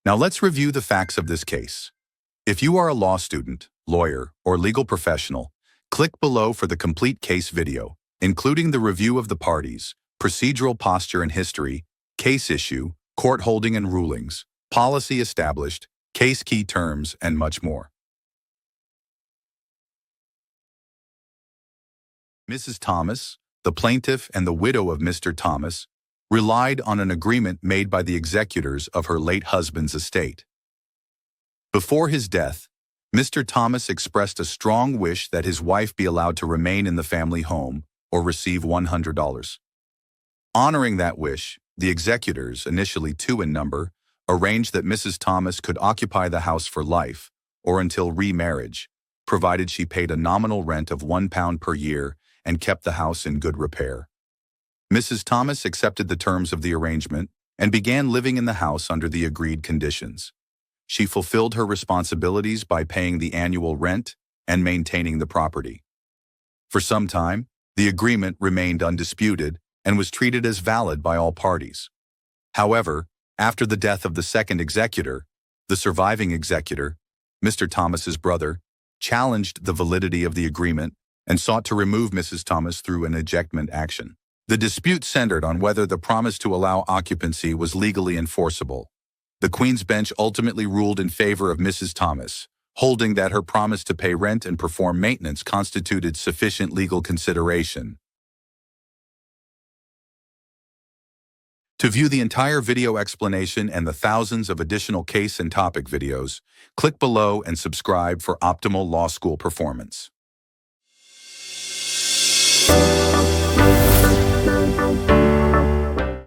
Now let's review the facts of this case. If you are a law student, lawyer, or legal professional, click below for the complete case video, including the review of the parties, procedural posture and history, case issue, court holding and rulings, policy established, case key terms, and much more. Mrs. Thomas, the plaintiff and the widow of Mr. Thomas, relied on an agreement made by the executors of her late husband's estate. Before his death, Mr. Thomas expressed a strong wish that his wife be allowed to remain in the family home or receive $100. Honoring that wish, the executors, initially 2 in number, arranged that Mrs. Thomas could occupy the house for life or until remarriage, provided she paid a nominal rent of £1 per year and kept the house in good repair. Mrs. Thomas accepted the terms of the arrangement and began living in the house under the agreed conditions. She fulfilled her responsibilities by paying the annual rent and maintaining the property. For some time, the agreement remained undisputed and was treated as valid by all parties. However, after the death of the second executor, the surviving executor, Mr. Thomas's brother, challenged the validity of the agreement and sought to remove Mrs. Thomas through an ejectment action. The dispute centered on whether the promise to allow occupancy was legally enforceable. The Queen's Bench ultimately ruled in favor of Mrs. Thomas, holding that her promise to pay rent and perform maintenance constituted sufficient legal consideration. To view the entire video explanation and the thousands of additional case and topic videos, click below and subscribe for optimal law school performance.